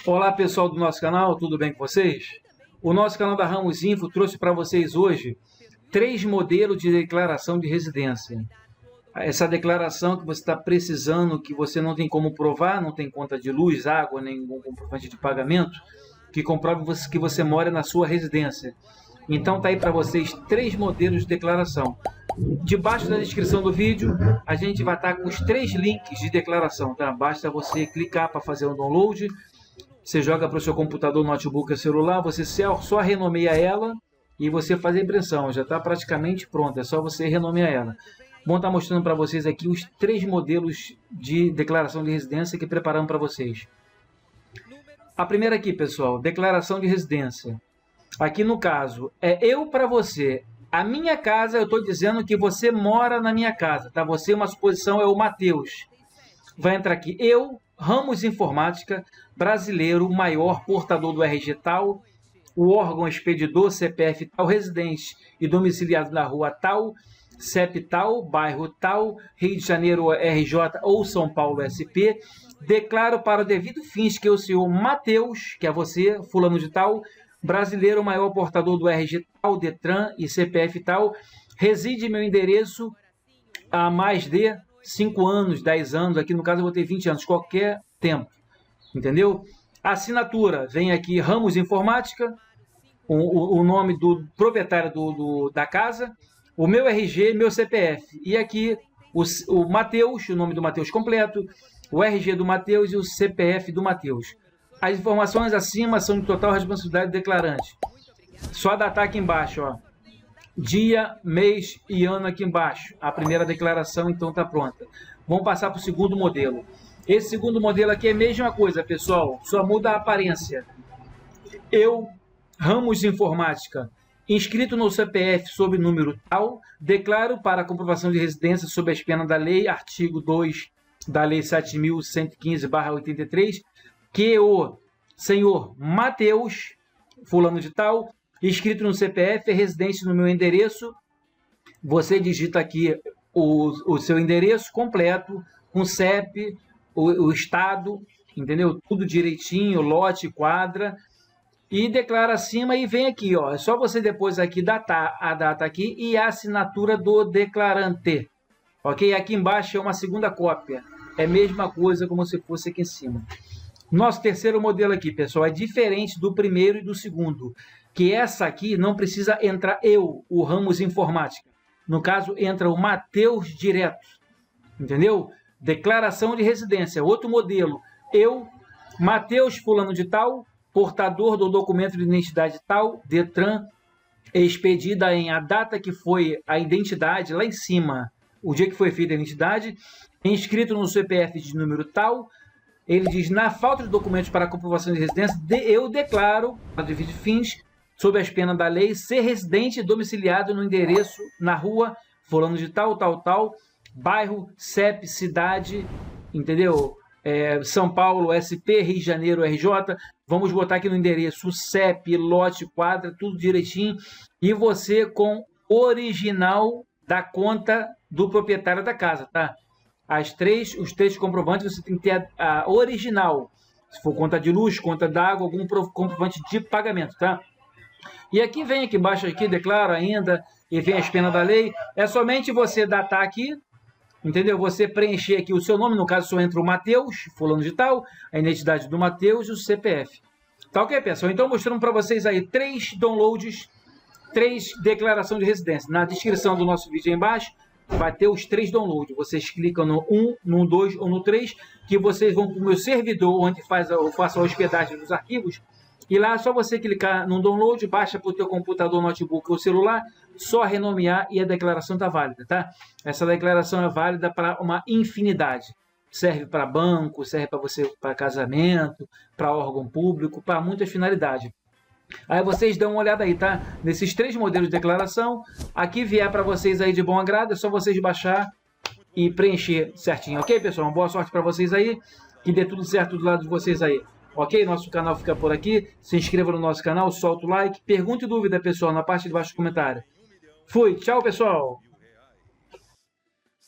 Olá pessoal do nosso canal, tudo bem com vocês? O nosso canal da Ramos Info trouxe para vocês hoje 3 modelos de declaração de residência. Essa declaração que você está precisando, que você não tem como provar, não tem conta de luz, água, nenhum comprovante de pagamento, que comprove que você mora na sua residência. Então tá aí para vocês 3 modelos de declaração. Debaixo da descrição do vídeo, a gente vai estar com os 3 links de declaração, tá? Basta você clicar para fazer o download. Você joga para o seu computador, notebook ou celular, você só renomeia ela e você faz a impressão. Já está praticamente pronta, é só você renomear ela. Vou estar mostrando para vocês aqui os 3 modelos de declaração de residência que preparamos para vocês. A primeira aqui, pessoal, declaração de residência. Aqui no caso, é eu para você. A minha casa, eu estou dizendo que você mora na minha casa, tá? Você, uma suposição, é o Matheus. Vai entrar aqui, eu, Ramos Informática, brasileiro, maior, portador do RG tal, o órgão expedidor, CPF tal, residente e domiciliado na rua tal, CEP tal, bairro tal, Rio de Janeiro RJ ou São Paulo SP, declaro para o devido fins que o senhor Matheus, que é você, fulano de tal, brasileiro, maior portador do RG tal, Detran e CPF tal, reside em meu endereço há mais de 5 anos, 10 anos, aqui no caso eu vou ter 20 anos, qualquer tempo, entendeu? Assinatura, vem aqui Ramos Informática, o nome do proprietário da casa, o meu RG, meu CPF, e aqui o Matheus, o nome do Matheus completo, o RG do Matheus e o CPF do Matheus. As informações acima são de total responsabilidade do declarante. Só datar aqui embaixo, ó. Dia, mês e ano aqui embaixo. A primeira declaração, então, está pronta. Vamos passar para o segundo modelo. Esse segundo modelo aqui é a mesma coisa, pessoal. Só muda a aparência. Eu, Ramos Informática, inscrito no CPF sob número tal, declaro para comprovação de residência sob as penas da lei, artigo 2 da lei 7.115/83, que o senhor Matheus, fulano de tal, inscrito no CPF, é residente no meu endereço. Você digita aqui o seu endereço completo, com CEP, o estado, entendeu? Tudo direitinho, lote, quadra, e declara acima e vem aqui, ó. É só você depois aqui datar a data aqui e a assinatura do declarante, ok? Aqui embaixo é uma segunda cópia, é a mesma coisa como se fosse aqui em cima. Nosso terceiro modelo aqui, pessoal, é diferente do primeiro e do segundo, que essa aqui não precisa entrar eu, o Ramos Informática. No caso, entra o Matheus direto, entendeu? Declaração de residência, outro modelo. Eu, Matheus fulano de tal, portador do documento de identidade tal, Detran, expedida em a data que foi a identidade, lá em cima, o dia que foi feita a identidade, inscrito no CPF de número tal. Ele diz, na falta de documentos para comprovação de residência, eu declaro, para devido fins, sob as penas da lei, ser residente domiciliado no endereço, na rua, fulano de tal, tal, tal, bairro, CEP, cidade, entendeu? São Paulo, SP, Rio de Janeiro, RJ. Vamos botar aqui no endereço o CEP, lote, quadra, tudo direitinho. E você com original da conta do proprietário da casa, tá? Os 3 comprovantes, você tem que ter a original. Se for conta de luz, conta d'água, algum comprovante de pagamento, tá? E aqui vem, aqui embaixo, aqui, declaro ainda, e vem as penas da lei. É somente você datar aqui, entendeu? Você preencher aqui o seu nome, no caso só entra o Matheus, fulano de tal, a identidade do Matheus e o CPF. Tá ok, pessoal? Então, mostrando para vocês aí 3 downloads, 3 declarações de residência. Na descrição do nosso vídeo aí embaixo, vai ter os 3 downloads. Vocês clicam no 1, no 2 ou no 3, que vocês vão para o meu servidor, onde eu faço a hospedagem dos arquivos. E lá é só você clicar no download, baixa para o teu computador, notebook ou celular, só renomear e a declaração está válida, tá? Essa declaração é válida para uma infinidade. Serve para banco, serve para você, para casamento, para órgão público, para muitas finalidades. Aí vocês dão uma olhada aí, tá? Nesses 3 modelos de declaração, aqui vier para vocês aí de bom agrado, é só vocês baixar e preencher certinho, ok, pessoal? Uma boa sorte para vocês aí, que dê tudo certo do lado de vocês aí, ok? Nosso canal fica por aqui, se inscreva no nosso canal, solta o like, pergunta e dúvida, pessoal, na parte de baixo do comentário. Fui, tchau, pessoal!